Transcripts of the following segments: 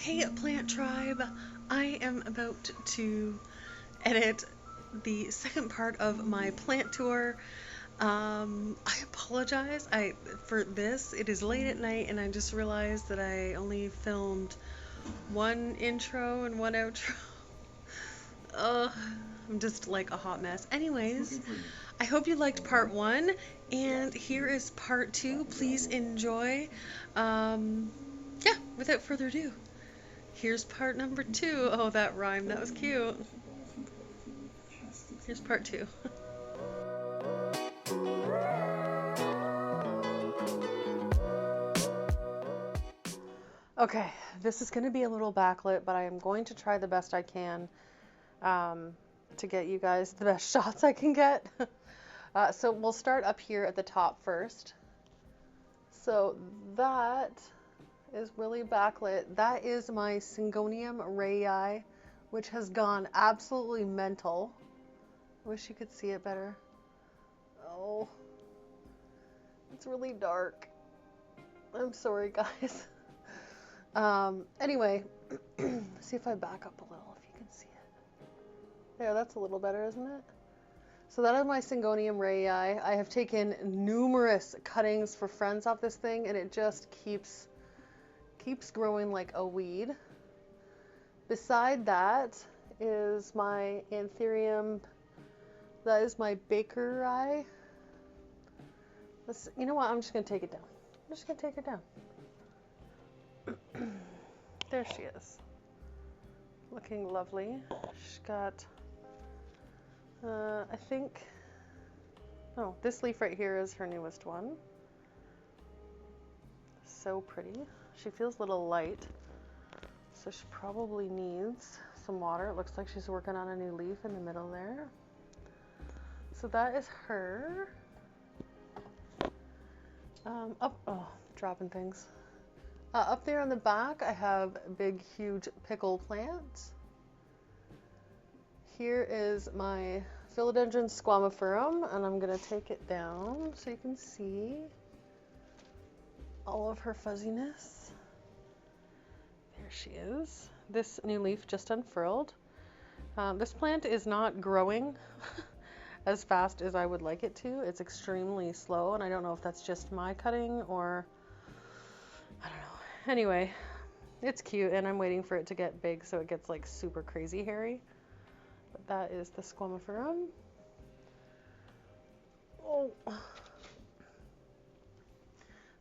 Hey Plant Tribe, I am about to edit the second part of my plant tour. I apologize for this. It is late at night and I just realized that I only filmed one intro and one outro. Ugh, I'm just like a hot mess. Anyways, I hope you liked part one, and here is part two. Please enjoy. Yeah, without further ado, here's part number two. Oh, that rhyme, that was cute. Here's part two. Okay, this is going to be a little backlit, but I am going to try the best I can to get you guys the best shots I can get. So we'll start up here at the top first. So that is really backlit. That is my Syngonium rayi, which has gone absolutely mental. I wish you could see it better. Oh, it's really dark. I'm sorry, guys. Anyway, see if I back up a little, if you can see it. There, that's a little better, isn't it? So that is my Syngonium rayi. I have taken numerous cuttings for friends off this thing, and it just keeps growing like a weed. Beside that is my Anthurium. That is my Bakeri. You know what? I'm just gonna take it down. I'm just gonna take her down. There she is, looking lovely. She's got, I think, oh, this leaf right here is her newest one. So pretty. She feels a little light, so she probably needs some water. It looks like she's working on a new leaf in the middle there. So that is her. Dropping things. Up there on the back, I have big, huge pickle plants. Here is my Philodendron squamiferum, and I'm going to take it down so you can see all of her fuzziness. There she is. This new leaf just unfurled. This plant is not growing as fast as I would like it to. It's extremely slow, and I don't know if that's just my cutting or I don't know. Anyway, it's cute, and I'm waiting for it to get big so it gets like super crazy hairy. But that is the squamiferum. Oh.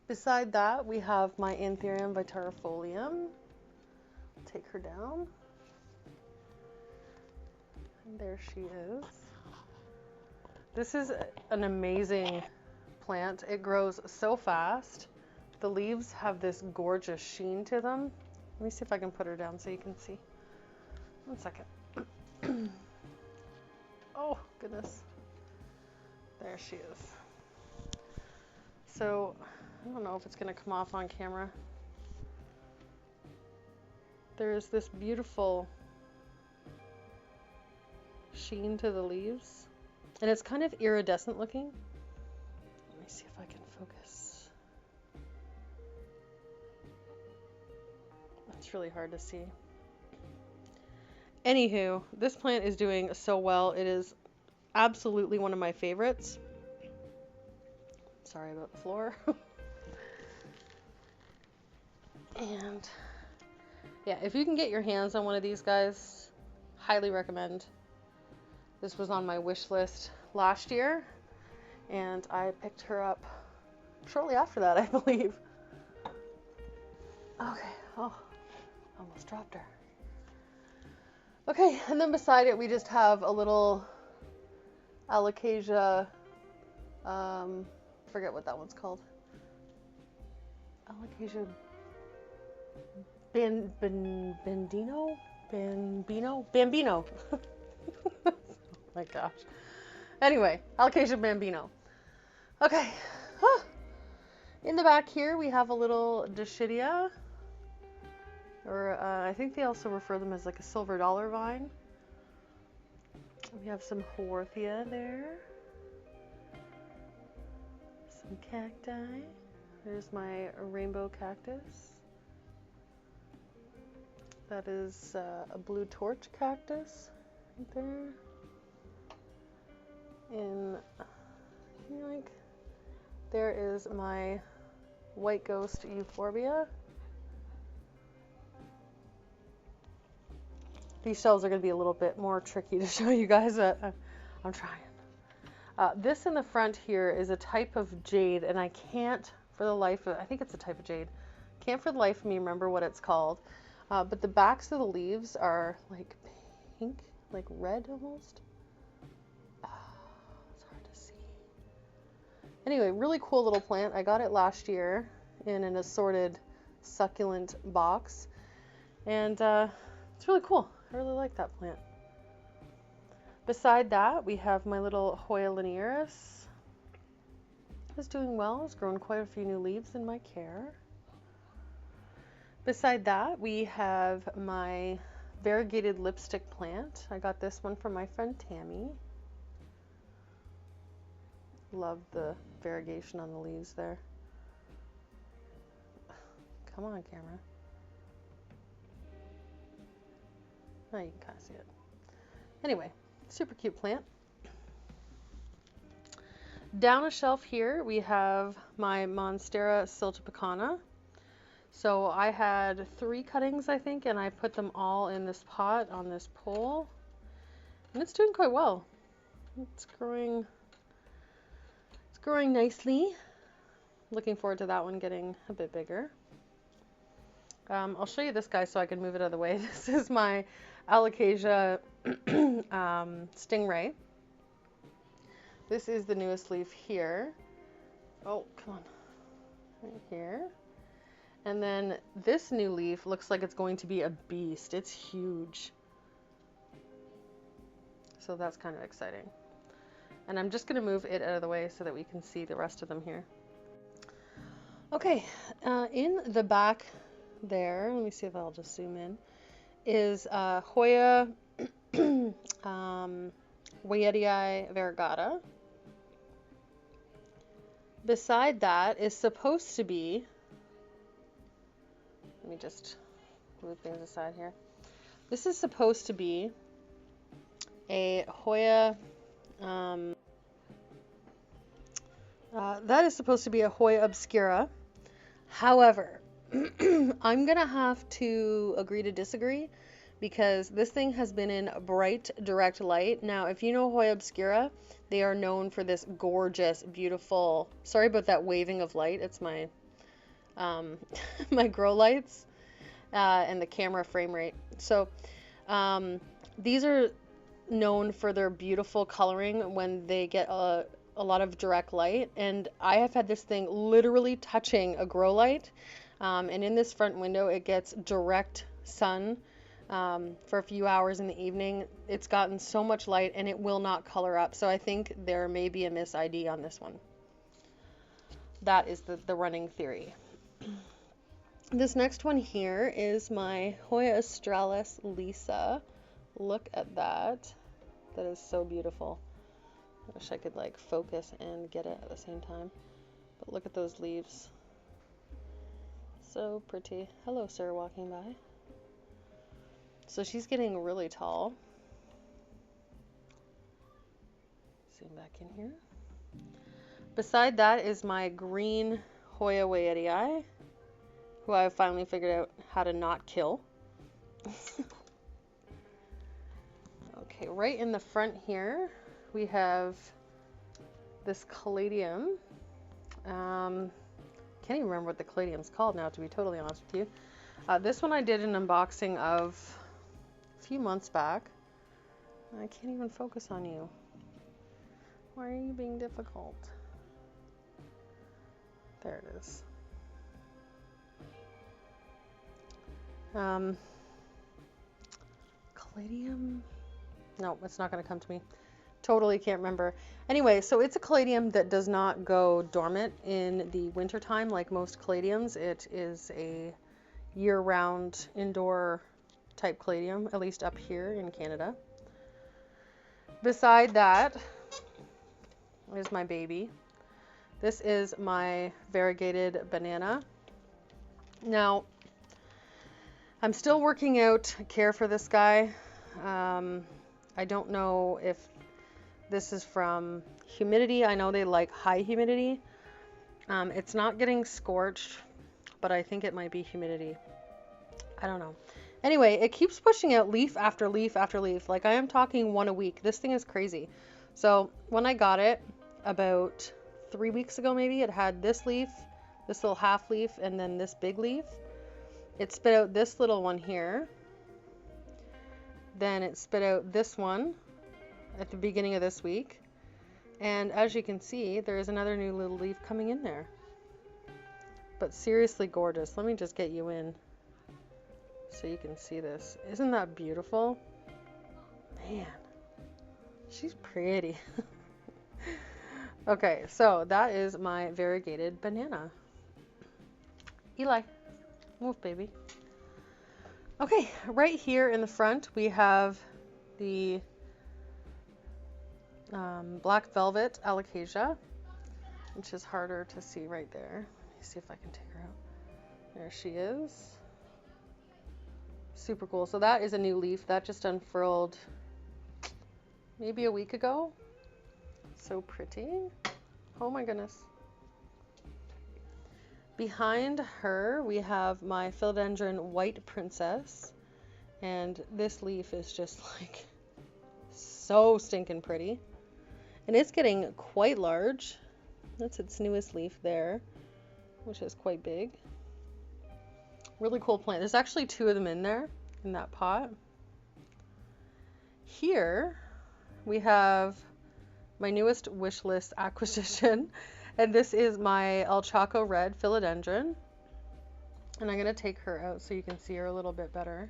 Beside that, we have my Anthurium vitarifolium. Take her down. And there she is. This is an amazing plant. It grows so fast. The leaves have this gorgeous sheen to them. Let me see if I can put her down so you can see. 1 second. Oh, goodness. There she is. So, I don't know if it's going to come off on camera. There's this beautiful sheen to the leaves. And it's kind of iridescent looking. Let me see if I can focus. It's really hard to see. Anywho, this plant is doing so well. It is absolutely one of my favorites. Sorry about the floor. And yeah, if you can get your hands on one of these guys, highly recommend. This was on my wish list last year, and I picked her up shortly after that, I believe. Okay, oh, almost dropped her. Okay, and then beside it, we just have a little alocasia, forget what that one's called. Alocasia Bambino. Oh my gosh. Anyway, Alocasia Bambino. Okay. In the back here, we have a little Dischidia. Or I think they also refer them as like a silver dollar vine. We have some Haworthia there. Some cacti. There's my rainbow cactus. That is a blue torch cactus right there. And like, there is my white ghost euphorbia. These shells are going to be a little bit more tricky to show you guys, but I'm trying. This in the front here is a type of jade, and I can't for the life of, I think it's a type of jade. Can't for the life of me remember what it's called. But the backs of the leaves are like pink, like red almost. It's hard to see. Anyway, really cool little plant. I got it last year in an assorted succulent box. And it's really cool. I really like that plant. Beside that, we have my little Hoya linearis. It's doing well. It's grown quite a few new leaves in my care. Beside that, we have my variegated lipstick plant. I got this one from my friend Tammy. Love the variegation on the leaves there. Come on, camera. Oh, you can kind of see it. Anyway, super cute plant. Down a shelf here, we have my Monstera siltepecana. So I had 3 cuttings, I think, and I put them all in this pot on this pole. And it's doing quite well. It's growing nicely. Looking forward to that one getting a bit bigger. I'll show you this guy so I can move it out of the way. This is my Alocasia stingray. This is the newest leaf here. Oh, come on. Right here. And then this new leaf looks like it's going to be a beast. It's huge. So that's kind of exciting. And I'm just going to move it out of the way so that we can see the rest of them here. Okay, in the back there, let me see if I'll just zoom in, is Hoya variegata. Beside that is supposed to be, let me just move things aside here. This is supposed to be a Hoya, that is supposed to be a Hoya obscura. However, I'm gonna have to agree to disagree because this thing has been in bright direct light. Now, if you know Hoya obscura, they are known for this gorgeous, beautiful, sorry about that waving of light, it's my my grow lights and the camera frame rate. So these are known for their beautiful coloring when they get a lot of direct light, and I have had this thing literally touching a grow light, and in this front window it gets direct sun for a few hours in the evening. It's gotten so much light and it will not color up, so I think there may be a miss ID on this one. That is the running theory. This next one here is my Hoya australis Lisa. Look at that. That is so beautiful. I wish I could like focus and get it at the same time. But look at those leaves. So pretty. Hello, sir, walking by. So she's getting really tall. Zoom back in here. Beside that is my green Hoya Weightii, who I have finally figured out how to not kill. Okay, right in the front here, we have this caladium. Can't even remember what the caladium's called now, to be totally honest with you. This one I did an unboxing of a few months back. I can't even focus on you. Why are you being difficult? There it is. Caladium? No, it's not going to come to me. Totally can't remember. Anyway, so it's a caladium that does not go dormant in the winter time like most caladiums. It is a year-round indoor type caladium, at least up here in Canada. Beside that is my baby. This is my variegated banana. Now, I'm still working out care for this guy. I don't know if this is from humidity. I know they like high humidity. It's not getting scorched, but I think it might be humidity. I don't know. Anyway, it keeps pushing out leaf after leaf after leaf. Like I am talking one a week. This thing is crazy. So when I got it about 3 weeks ago, maybe, it had this leaf, this little half leaf, and then this big leaf. It spit out this little one here. Then it spit out this one at the beginning of this week. And as you can see, there is another new little leaf coming in there. But seriously gorgeous. Let me just get you in so you can see this. Isn't that beautiful? Man, she's pretty. Okay, so that is my variegated banana. Eli, move, baby. Okay, right here in the front we have the black velvet alocasia, which is harder to see right there. Let me see if I can take her out. There she is. Super cool. So that is a new leaf that just unfurled maybe a week ago. So pretty. Oh my goodness. Behind her we have my Philodendron White Princess, and this leaf is just like so stinking pretty, and it's getting quite large. That's its newest leaf there, which is quite big. Really cool plant. There's actually 2 of them in there in that pot. Here we have my newest wish list acquisition, and this is my El Chaco Red Philodendron, and I'm going to take her out so you can see her a little bit better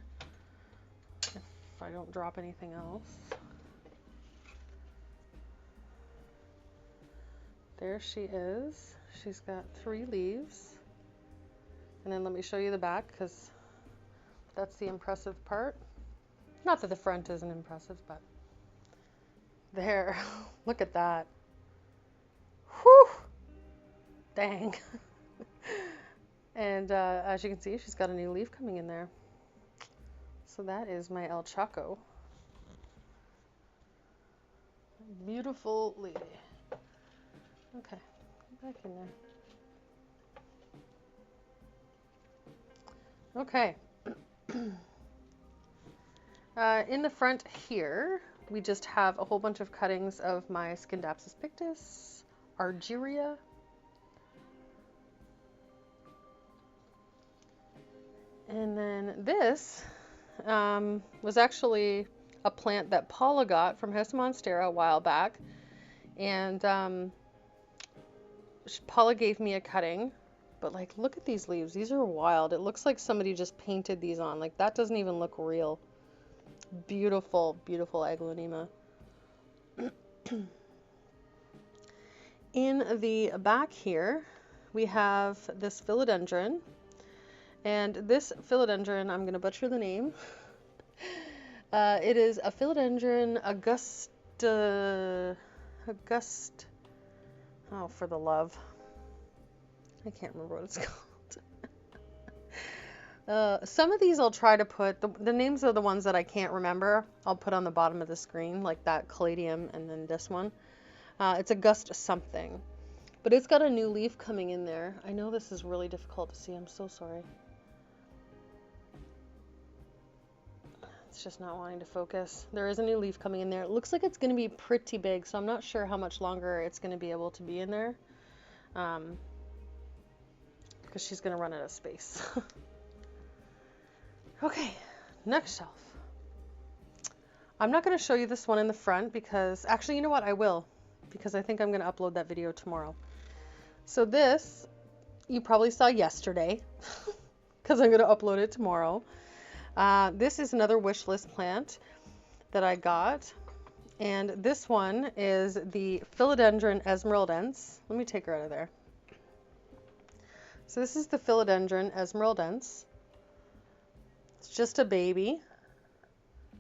if I don't drop anything else. There she is. She's got 3 leaves. And then let me show you the back, because that's the impressive part. Not that the front isn't impressive, but there. Look at that. Whew! Dang. And as you can see, she's got a new leaf coming in there. So that is my El Chaco. Beautiful lady. Okay, get back in there. Okay. In the front here, we just have a whole bunch of cuttings of my Scindapsus pictus, Argyria, and then this was actually a plant that Paula got from Hoya and Monstera a while back, and Paula gave me a cutting. But like, look at these leaves. These are wild. It looks like somebody just painted these on. Like, that doesn't even look real. Beautiful, beautiful Aglaonema. In the back here, we have this philodendron. And this philodendron, I'm going to butcher the name. It is a Philodendron oh, for the love. I can't remember what it's called. Some of these I'll try to put, the names of the ones that I can't remember, I'll put on the bottom of the screen, like that caladium and then this one. It's August something. But it's got a new leaf coming in there. I know this is really difficult to see. I'm so sorry. It's just not wanting to focus. There is a new leaf coming in there. It looks like it's going to be pretty big, so I'm not sure how much longer it's going to be able to be in there. Because she's going to run out of space. Okay, next shelf. I'm not going to show you this one in the front because, actually, you know what? I will, because I think I'm going to upload that video tomorrow. So this, you probably saw yesterday, because I'm going to upload it tomorrow. This is another wish list plant that I got. And this one is the Philodendron Esmeraldense. Let me take her out of there. So this is the Philodendron Esmeraldense. It's just a baby.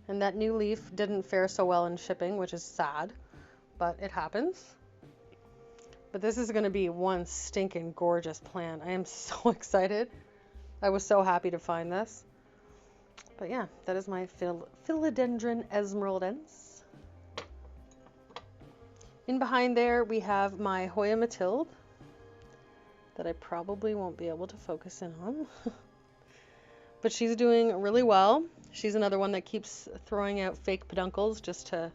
And that new leaf didn't fare so well in shipping, which is sad, but it happens. But this is going to be one stinking gorgeous plant. I am so excited. I was so happy to find this. But yeah, that is my Philodendron Esmeraldense. In behind there, we have my Hoya Mathilde that I probably won't be able to focus in on. But she's doing really well. She's another one that keeps throwing out fake peduncles just to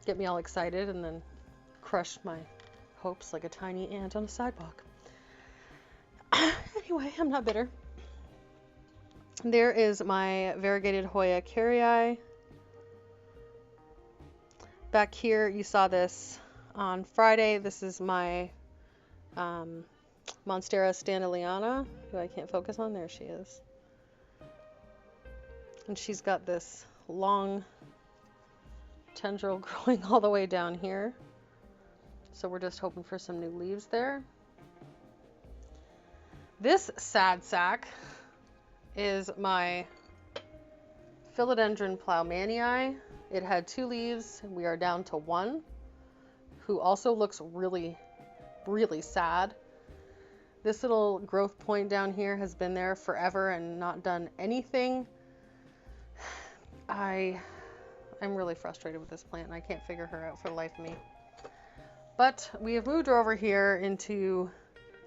get me all excited and then crush my hopes like a tiny ant on a sidewalk. Anyway, I'm not bitter. There is my variegated Hoya carrii. Back here, you saw this on Friday. This is my Monstera standaliana, who I can't focus on. There she is. And she's got this long tendril growing all the way down here. So we're just hoping for some new leaves there. This sad sack is my Philodendron Plowmanii. It had 2 leaves. We are down to 1, who also looks really, really sad. This little growth point down here has been there forever and not done anything. I'm really frustrated with this plant and I can't figure her out for the life of me. But we have moved her over here into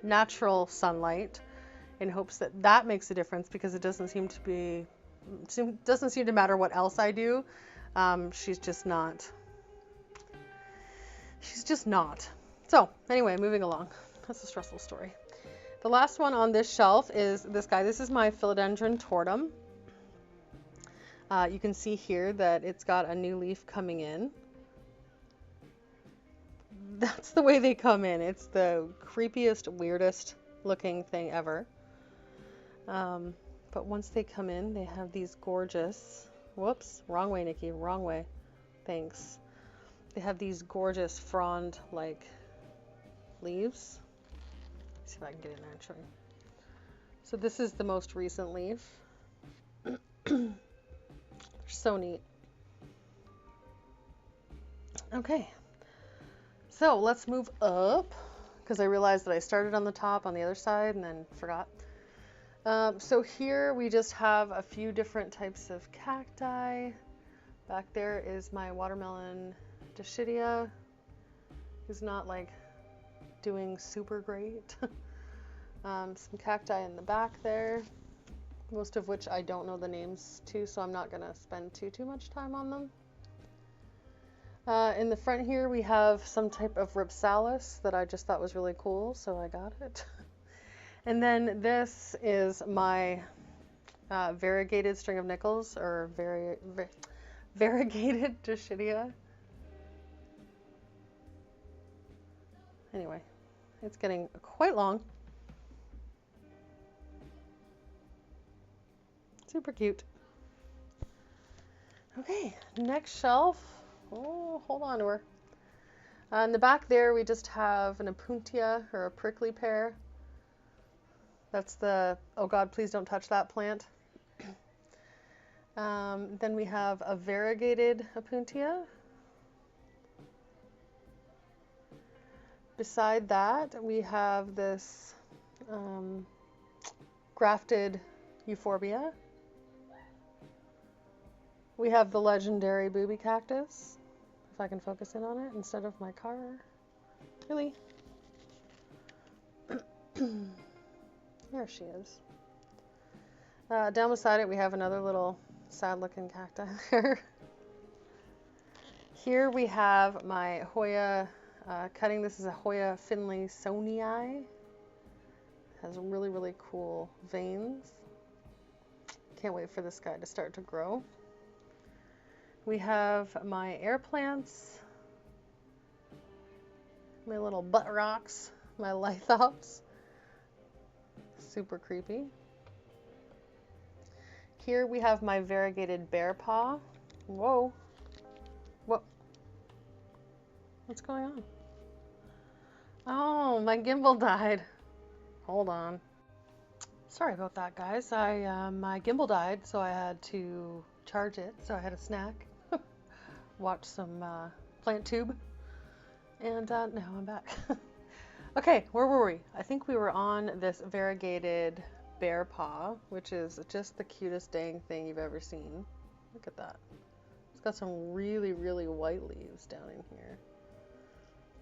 natural sunlight in hopes that that makes a difference, because it doesn't seem to matter what else I do. She's just not. So anyway, moving along. That's a stressful story. The last one on this shelf is this guy. This is my Philodendron tortum. You can see here that it's got a new leaf coming in. That's the way they come in. It's the creepiest, weirdest looking thing ever. But once they come in, they have these gorgeous, whoops, wrong way, Nikki, wrong way. Thanks. They have these gorgeous frond-like leaves. Let's see if I can get in there and show you. So this is the most recent leaf. They're so neat. Okay. So let's move up, because I realized that I started on the top on the other side and then forgot. So here we just have a few different types of cacti. Back there is my watermelon Dischidia, who's not like doing super great. Some cacti in the back there, most of which I don't know the names to, so I'm not going to spend too much time on them. In the front here we have some type of Ripsalis that I just thought was really cool, so I got it. And then this is my variegated string of nickels, or variegated Dischidia. Anyway, it's getting quite long. Super cute. Okay, next shelf. Oh, hold on to her. In the back there we just have an Opuntia, or a prickly pear. That's the, oh God, please don't touch that plant. Then we have a variegated Opuntia. Beside that, we have this grafted Euphorbia. We have the legendary booby cactus, if I can focus in on it instead of my car. Really? There she is. Down beside it, we have another little sad-looking cacti there. Here we have my Hoya cutting. This is a Hoya Finlaysonii. Has really, really cool veins. Can't wait for this guy to start to grow. We have my air plants, my little butt rocks, my lithops. Super creepy. Here we have my variegated bear paw. Whoa. What? What's going on? Oh, my gimbal died. Hold on. Sorry about that, guys. My gimbal died, so I had to charge it. So I had a snack. Watch some plant tube. And now I'm back. Okay, where were we? I think we were on this variegated bear paw, which is just the cutest dang thing you've ever seen. Look at that. It's got some really, really white leaves down in here.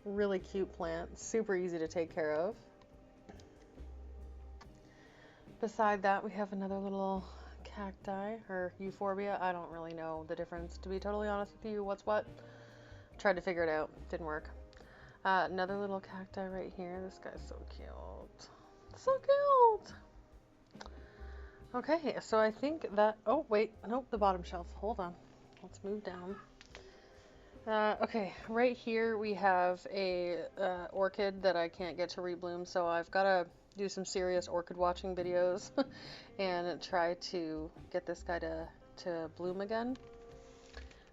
Really cute plant, super easy to take care of. Beside that, we have another little cacti, or euphorbia. I don't really know the difference, to be totally honest with you, what's what. Tried to figure it out, didn't work. Another little cacti right here. This guy's so cute. So cute! Okay, so I think that, oh wait, nope, the bottom shelf. Hold on, let's move down. Okay, right here we have a orchid that I can't get to rebloom, so I've got to do some serious orchid watching videos and try to get this guy to bloom again.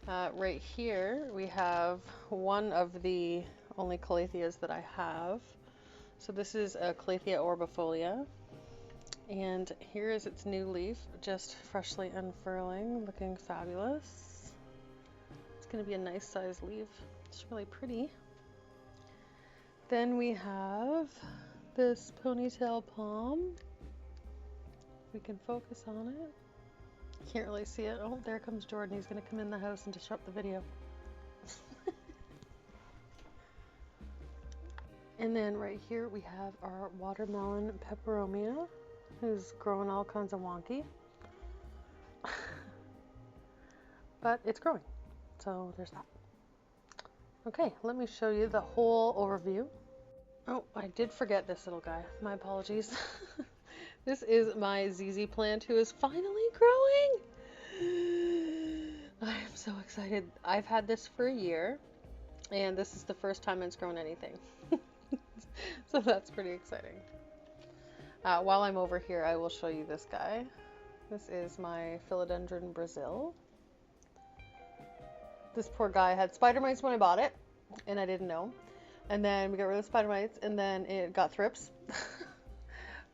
Right here we have one of the only Calatheas that I have. So this is a Calathea orbifolia, and here is its new leaf, just freshly unfurling, looking fabulous. It's going to be a nice size leaf. It's really pretty. Then we have this ponytail palm. We can focus on it. Can't really see it. Oh, there comes Jordan. He's going to come in the house and disrupt the video. And then right here we have our watermelon peperomia, who's growing all kinds of wonky. But it's growing. So there's that. Okay, let me show you the whole overview. Oh, I did forget this little guy. My apologies. This is my ZZ plant, who is finally growing. I am so excited. I've had this for a year, and this is the first time it's grown anything. So that's pretty exciting. While I'm over here, I will show you this guy. This is my Philodendron Brazil. This poor guy had spider mites when I bought it, and I didn't know. And then we got rid of the spider mites, and then it got thrips.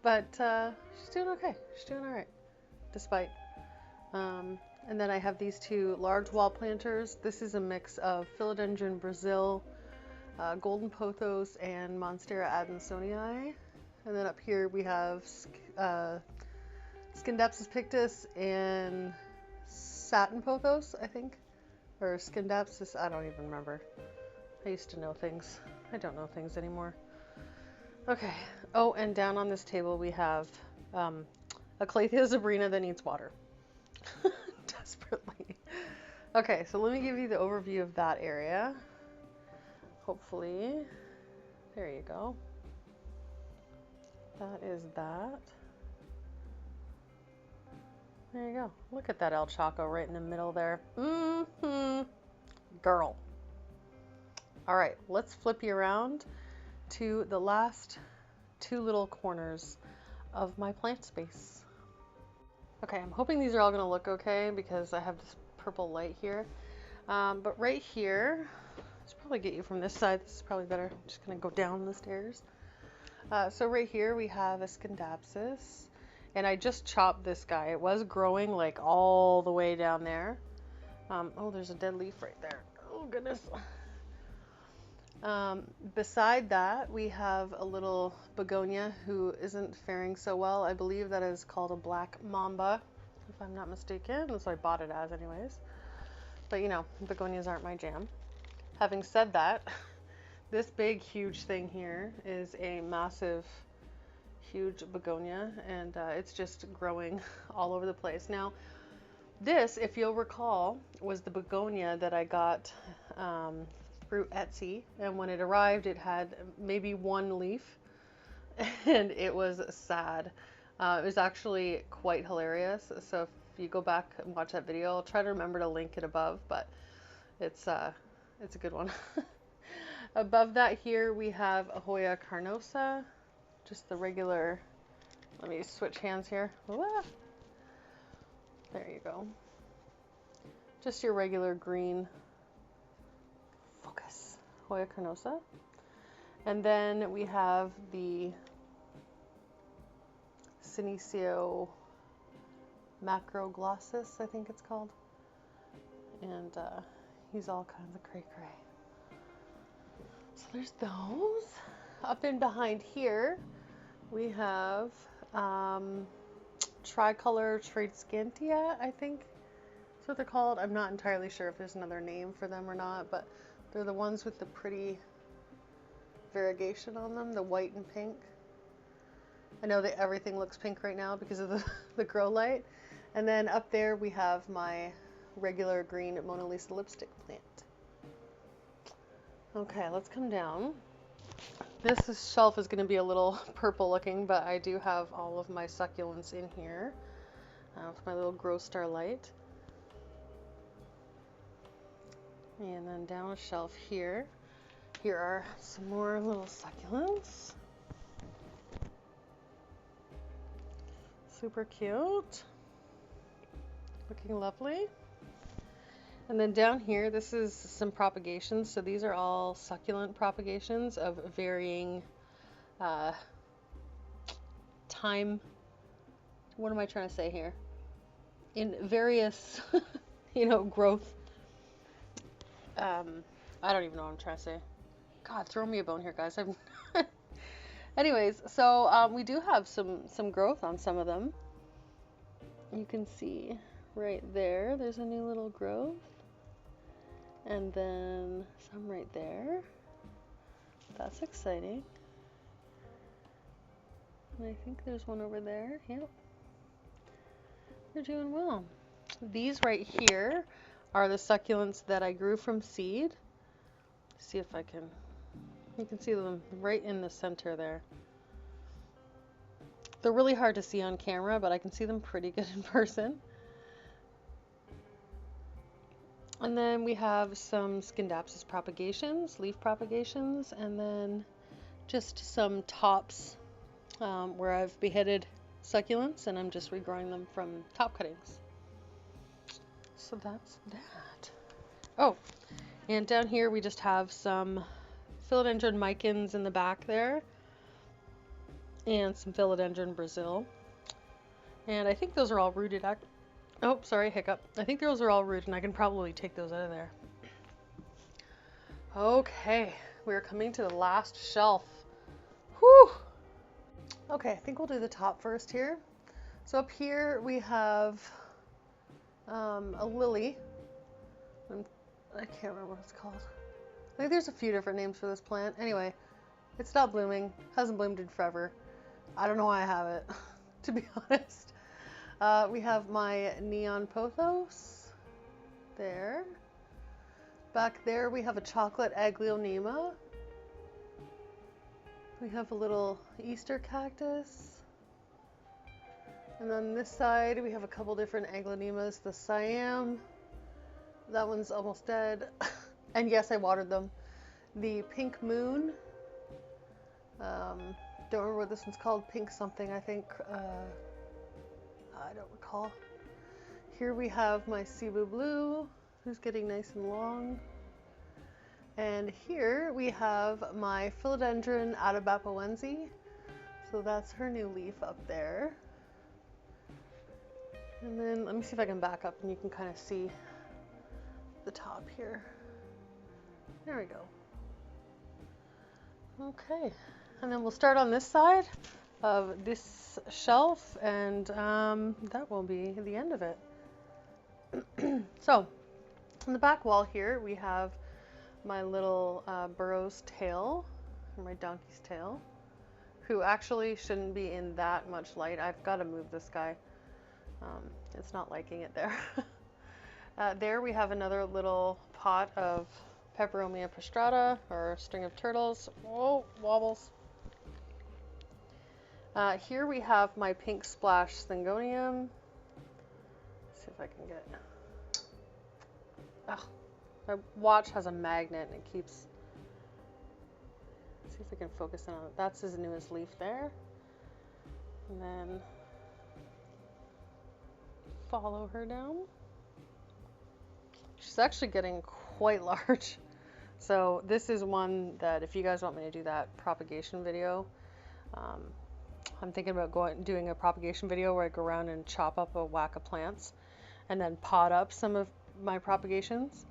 But she's doing okay. She's doing all right, despite. And then I have these two large wall planters. This is a mix of Philodendron Brazil, golden pothos, and Monstera adansonii. And then up here we have Scindapsus pictus and satin pothos, I think. Or Scindapsus, I don't even remember. I used to know things. I don't know things anymore. Okay. Oh, and down on this table we have a Calathea zebrina that needs water. Desperately. Okay, so let me give you the overview of that area. Hopefully. There you go. That is that. There you go. Look at that El Chaco right in the middle there. Girl. All right, let's flip you around to the last two little corners of my plant space. Okay, I'm hoping these are all gonna look okay because I have this purple light here. But right here, let's probably get you from this side. This is probably better. I'm just gonna go down the stairs. So right here we have a Scindapsus, and I just chopped this guy. It was growing like all the way down there. Oh, there's a dead leaf right there. Oh goodness. Beside that, we have a little begonia who isn't faring so well. I believe that is called a black mamba, if I'm not mistaken. That's what I bought it as anyways. But you know, begonias aren't my jam. Having said that, this big, huge thing here is a massive, huge begonia, and it's just growing all over the place. Now, this, if you'll recall, was the begonia that I got through Etsy, and when it arrived it had maybe one leaf and it was sad. It was actually quite hilarious, so if you go back and watch that video, I'll try to remember to link it above, but it's a good one. Above that here we have a Hoya carnosa, just the regular, let me switch hands here. There you go. Just your regular green, focus, Hoya carnosa. And then we have the Senecio macroglossus, I think it's called. And he's all kinds of cray-cray. So there's those. Up in behind here, we have tricolor tradescantia, I think that's what they're called. I'm not entirely sure if there's another name for them or not, but they're the ones with the pretty variegation on them, the white and pink. I know that everything looks pink right now because of the grow light. And then up there we have my regular green Mona Lisa lipstick plant. Okay, let's come down. This shelf is going to be a little purple looking, but I do have all of my succulents in here with my little grow star light. And then down a shelf here. Here are some more little succulents. Super cute. Looking lovely. And then down here, this is some propagations. So these are all succulent propagations of varying time. What am I trying to say here? In various, growth. I don't even know what I'm trying to say. God, throw me a bone here, guys. Anyways, so we do have some growth on some of them. You can see right there, there's a new little growth. And then some right there. That's exciting. And I think there's one over there. Yep. They're doing well. These right here are the succulents that I grew from seed. See if I can, you can see them right in the center there. They're really hard to see on camera, but I can see them pretty good in person. And then we have some Scindapsus propagations, leaf propagations, and then just some tops where I've beheaded succulents and I'm just regrowing them from top cuttings. So that's that. Oh, and down here we just have some Philodendron micans in the back there and some Philodendron Brazil. And I think those are all rooted. Oh, sorry, hiccup. I think those are all rooted and I can probably take those out of there. Okay, we're coming to the last shelf. Whew! Okay, I think we'll do the top first here. So up here we have a lily. I can't remember what it's called. I think there's a few different names for this plant. Anyway, it's stopped blooming. Hasn't bloomed in forever. I don't know why I have it, to be honest. We have my neon pothos there. Back there we have a chocolate aglaonema. We have a little Easter cactus. And then this side we have a couple different aglaonemas. The Siam, that one's almost dead. And yes, I watered them. The pink moon, don't remember what this one's called, pink something I think. I don't recall. Here we have my Cebu blue, who's getting nice and long. And here we have my Philodendron Atabapoense. So that's her new leaf up there. And then let me see if I can back up and you can kind of see the top here. There we go. Okay, and then we'll start on this side of this shelf, and that will be the end of it. So, on the back wall here, we have my little burro's tail, or my donkey's tail, who actually shouldn't be in that much light. I've got to move this guy. It's not liking it there. There we have another little pot of Peperomia prostrata, or string of turtles. Whoa, wobbles. Here we have my pink splash Syngonium. Let's see if I can get. Oh, my watch has a magnet and it keeps. Let's see if we can focus in on it. That's his newest leaf there. And then follow her down. She's actually getting quite large. So this is one that if you guys want me to do that propagation video, I'm thinking about doing a propagation video where I go around and chop up a whack of plants and then pot up some of my propagations.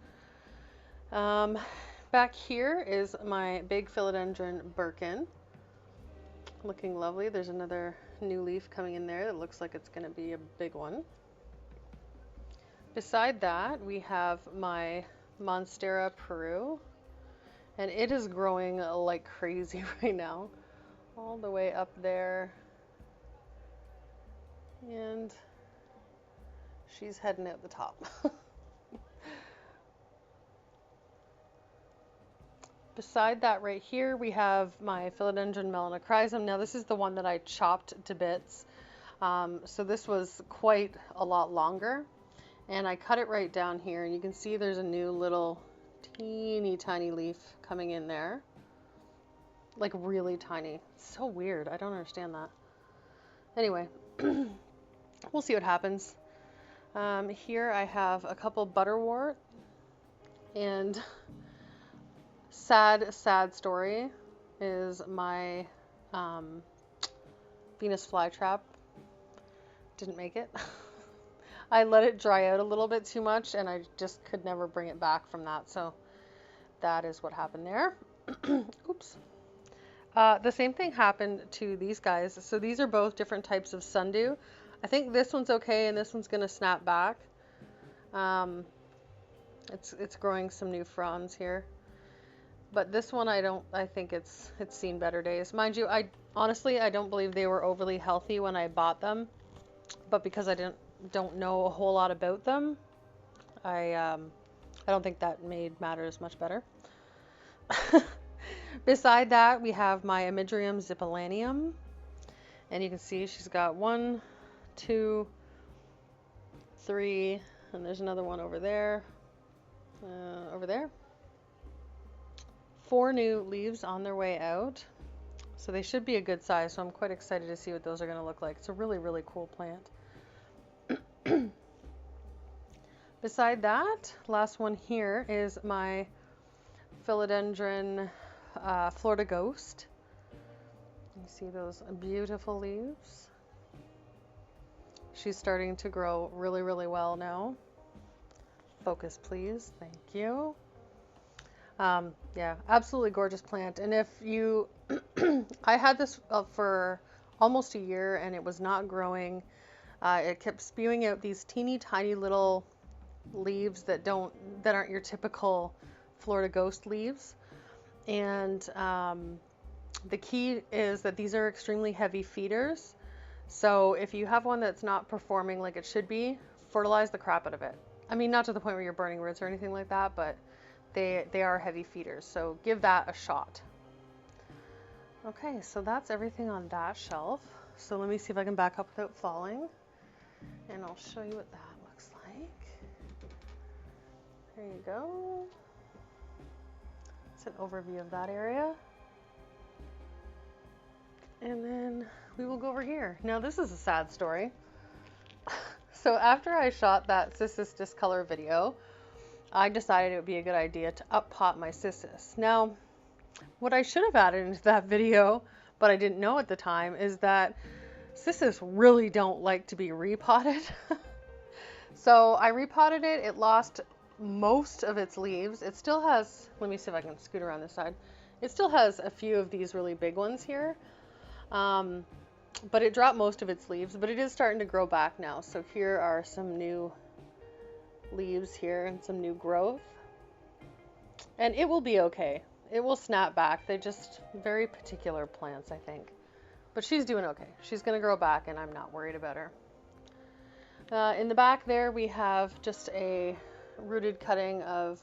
Back here is my big Philodendron Birkin. Looking lovely. There's another new leaf coming in there that looks like it's going to be a big one. Beside that, we have my Monstera Peru, and it is growing like crazy right now, all the way up there, and she's heading out the top. Beside that right here, we have my Philodendron melanochrysum. Now this is the one that I chopped to bits. So this was quite a lot longer. And I cut it right down here, and you can see there's a new little teeny tiny leaf coming in there. Like really tiny. It's so weird. I don't understand that. Anyway, we'll see what happens. Here I have a couple butterwort, and sad story is my Venus flytrap didn't make it. I let it dry out a little bit too much, and I just could never bring it back from that. So that is what happened there. Oops. The same thing happened to these guys. So these are both different types of sundew. I think this one's okay, and this one's going to snap back. It's growing some new fronds here. But this one, I think it's seen better days. Mind you, honestly, I don't believe they were overly healthy when I bought them. But because I don't know a whole lot about them, I don't think that made matters much better. Beside that, we have my Amidrium zipilanium, and you can see she's got 1, 2, 3, and there's another one over there, 4 new leaves on their way out, so they should be a good size. So I'm quite excited to see what those are going to look like. It's a really cool plant. Beside that, last one here is my Philodendron Florida Ghost. You see those beautiful leaves? She's starting to grow really well now. Focus, please. Thank you. Yeah, absolutely gorgeous plant. And if you, I had this for almost a year, and it was not growing. It kept spewing out these teeny tiny little leaves that aren't your typical Florida Ghost leaves. And the key is that these are extremely heavy feeders. So if you have one that's not performing like it should be, fertilize the crap out of it. I mean, not to the point where you're burning roots or anything like that, but they are heavy feeders. So give that a shot. Okay, so that's everything on that shelf. So let me see if I can back up without falling, and I'll show you what that looks like. There you go. It's an overview of that area. And then we will go over here. Now this is a sad story. So after I shot that cissus discolor video, I decided it would be a good idea to up pot my cissus. Now, what I should have added into that video, but I didn't know at the time, is that cissus really don't like to be repotted. So I repotted it. It lost most of its leaves. It still has, let me see if I can scoot around this side. It still has a few of these really big ones here. But it dropped most of its leaves, but it is starting to grow back now. So here are some new leaves here and some new growth. And it will be okay. It will snap back. They're just very particular plants, I think. But she's doing okay. She's going to grow back, and I'm not worried about her. In the back there, we have just a rooted cutting of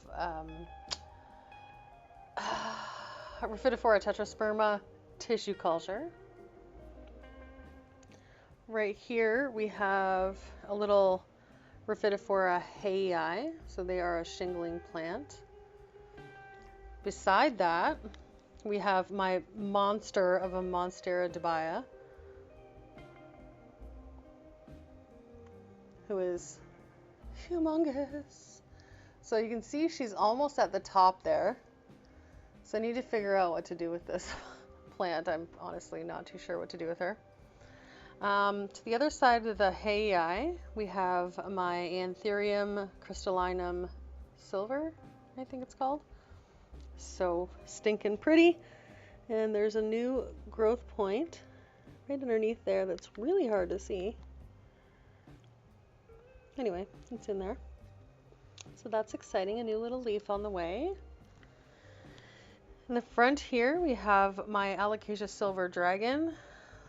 Rephidophora tetrasperma tissue culture. Right here, we have a little Rephidophora Hoya, so they are a shingling plant. Beside that, we have my monster of a Monstera dubia, who is humongous. So you can see she's almost at the top there. So I need to figure out what to do with this plant. I'm honestly not too sure what to do with her. To the other side of the Hoya, we have my Anthurium crystallinum silver, I think it's called. So stinking pretty. And there's a new growth point right underneath there that's really hard to see. Anyway, it's in there. So that's exciting, a new little leaf on the way. In the front here, we have my Alocasia Silver Dragon.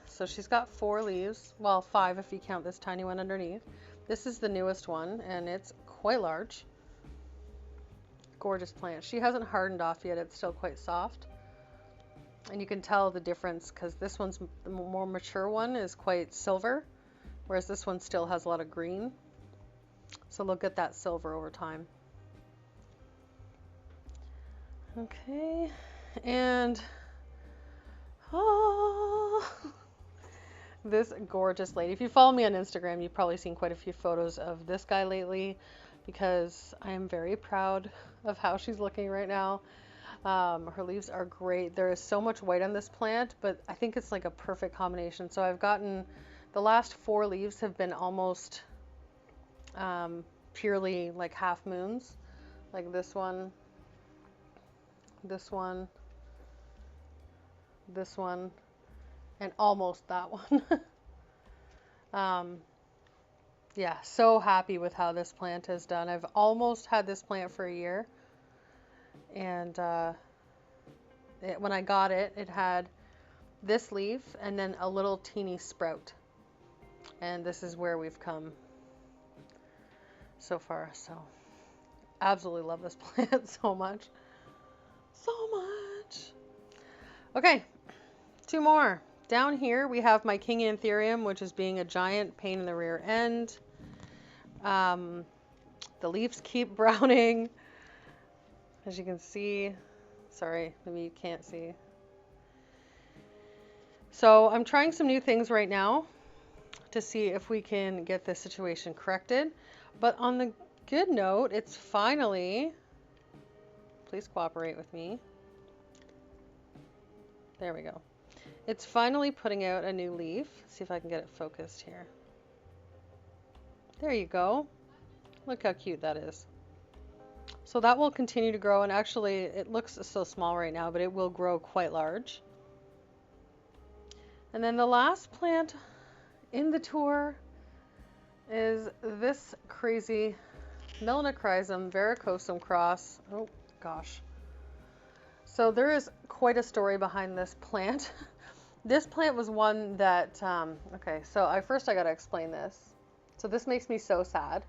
So she's got 4 leaves, well 5 if you count this tiny one underneath. This is the newest one and it's quite large. Gorgeous plant. She hasn't hardened off yet, it's still quite soft. And you can tell the difference because this one's, the more mature one is quite silver, whereas this one still has a lot of green. So look at that silver over time. Okay, and this gorgeous lady. If you follow me on Instagram, you've probably seen quite a few photos of this guy lately because I am very proud of how she's looking right now. Her leaves are great. There is so much white on this plant, but I think it's like a perfect combination. So I've gotten, the last 4 leaves have been almost purely like half moons, like this one, this one, this one, and almost that one. Yeah, so happy with how this plant has done. I've almost had this plant for a year, and when I got it, it had this leaf and then a little teeny sprout, and this is where we've come so far. So absolutely love this plant so much. So much. Okay, 2 more. Down here we have my King Anthurium, which is being a giant pain in the rear end. The leaves keep browning, as you can see. Sorry, maybe you can't see. So I'm trying some new things right now to see if we can get this situation corrected. But on the good note, it's finally, please cooperate with me. There we go. It's finally putting out a new leaf. Let's see if I can get it focused here. There you go. Look how cute that is. So that will continue to grow, and actually it looks so small right now, but it will grow quite large. And then the last plant in the tour is this crazy Melanochrysum verrucosum cross. Oh gosh. So there is quite a story behind this plant. This plant was one that, okay, so first I gotta explain this. So this makes me so sad.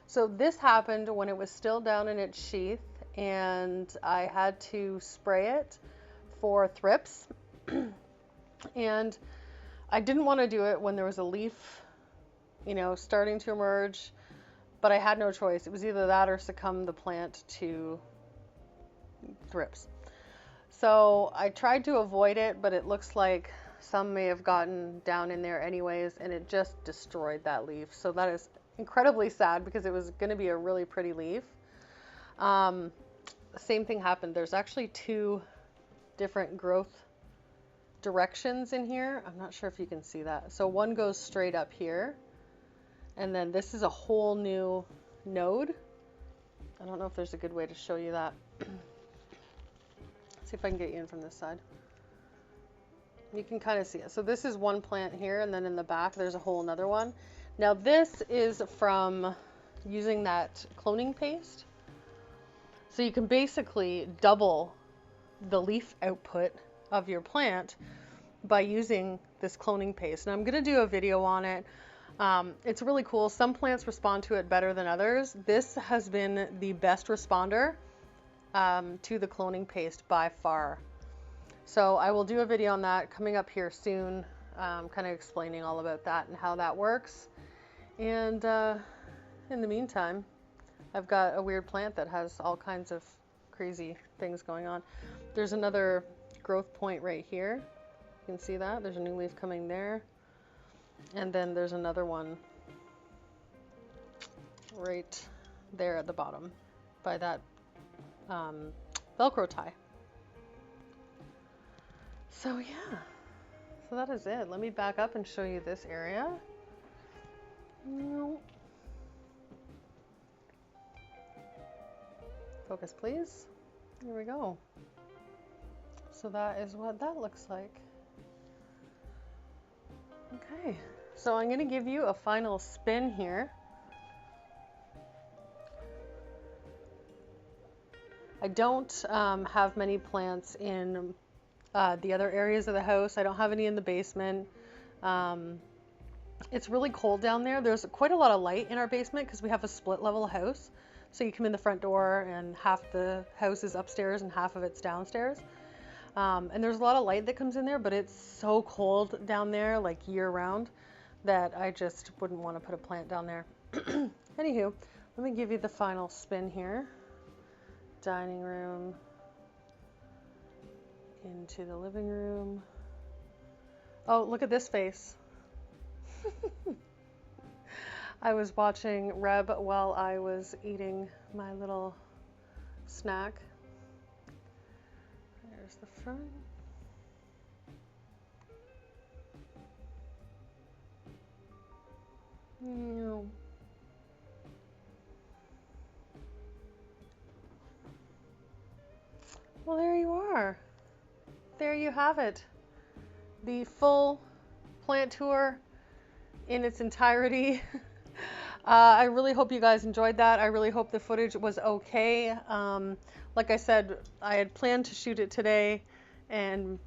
So this happened when it was still down in its sheath, and I had to spray it for thrips. And I didn't want to do it when there was a leaf, you know, starting to emerge, but I had no choice. It was either that or succumb the plant to thrips. So I tried to avoid it, but it looks like some may have gotten down in there anyways, and it just destroyed that leaf. So that is incredibly sad because it was going to be a really pretty leaf. Same thing happened. There's actually 2 different growth directions in here. I'm not sure if you can see that. So one goes straight up here, and then this is a whole new node. I don't know if there's a good way to show you that. See if I can get you in from this side. You can kind of see it. So this is one plant here, and then in the back there's a whole another one. Now this is from using that cloning paste. So you can basically double the leaf output of your plant by using this cloning paste. And I'm going to do a video on it. It's really cool. Some plants respond to it better than others. This has been the best responder to the cloning paste by far. So I will do a video on that coming up here soon, kind of explaining all about that and how that works. And in the meantime, I've got a weird plant that has all kinds of crazy things going on. There's another growth point right here. You can see that. There's a new leaf coming there. And then there's another one right there at the bottom by that Velcro tie. So yeah, so that is it. Let me back up and show you this area. Focus, please. Here we go. So that is what that looks like. Okay, so I'm going to give you a final spin here. I don't have many plants in the other areas of the house. I don't have any in the basement. It's really cold down there. There's quite a lot of light in our basement because we have a split level house. So you come in the front door and half the house is upstairs and half of it's downstairs. And there's a lot of light that comes in there, but it's so cold down there, like year round, that I just wouldn't want to put a plant down there. Anywho, let me give you the final spin here. Dining room, into the living room. Oh, look at this face. I was watching Reb while I was eating my little snack. There's the front. Ew. Well, there you are. There you have it. The full plant tour in its entirety. I really hope you guys enjoyed that. I really hope the footage was okay. Like I said, I had planned to shoot it today, and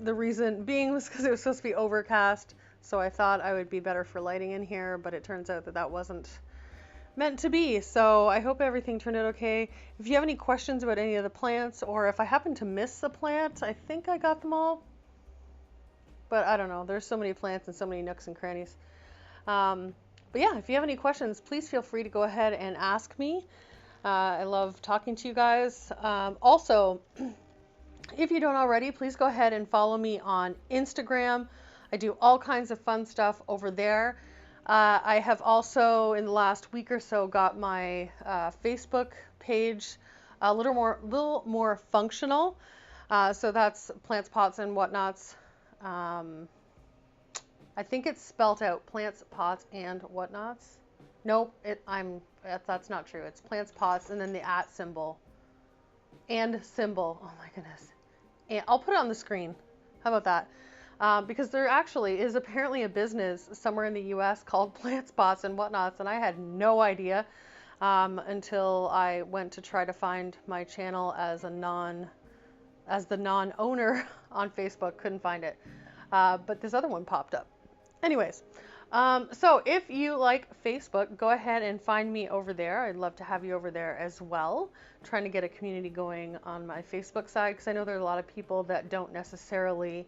the reason being was because it was supposed to be overcast, so I thought I would be better for lighting in here, but it turns out that that wasn't meant to be. So I hope everything turned out okay. If you have any questions about any of the plants, or if I happen to miss a plant, I think I got them all, but I don't know. There's so many plants and so many nooks and crannies. But yeah, if you have any questions, please feel free to go ahead and ask me. I love talking to you guys. Also, if you don't already, please go ahead and follow me on Instagram. I do all kinds of fun stuff over there. I have also, in the last week or so, got my Facebook page a little more functional. So that's Plants, Pots, and Whatnots. I think it's spelt out Plants, Pots, and Whatnots. Nope, that's not true. It's Plants, Pots, and then the @ symbol. And symbol. Oh my goodness. And I'll put it on the screen. How about that? Because there actually is apparently a business somewhere in the US called Plants, Pots, and Whatnots, and I had no idea until I went to try to find my channel as the non-owner on Facebook. Couldn't find it. But this other one popped up. Anyways, so if you like Facebook, go ahead and find me over there. I'd love to have you over there as well. Trying to get a community going on my Facebook side, because I know there are a lot of people that don't necessarily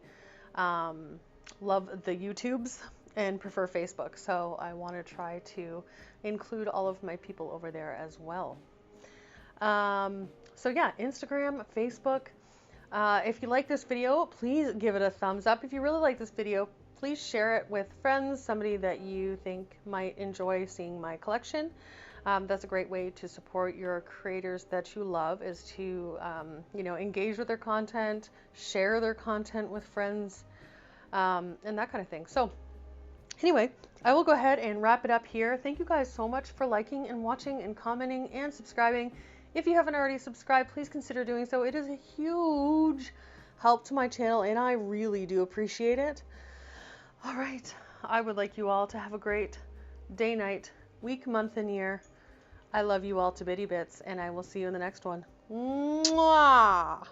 love the YouTubes and prefer Facebook. So I want to try to include all of my people over there as well. So yeah, Instagram, Facebook. If you like this video, please give it a thumbs up. If you really like this video, please share it with friends, somebody that you think might enjoy seeing my collection. That's a great way to support your creators that you love, is to engage with their content, share their content with friends, and that kind of thing. So anyway, I will go ahead and wrap it up here. Thank you guys so much for liking and watching and commenting and subscribing. If you haven't already subscribed, please consider doing so. It is a huge help to my channel, and I really do appreciate it. All right, I would like you all to have a great day, night, week, month, and year. I love you all to bitty bits, and I will see you in the next one. Mwah!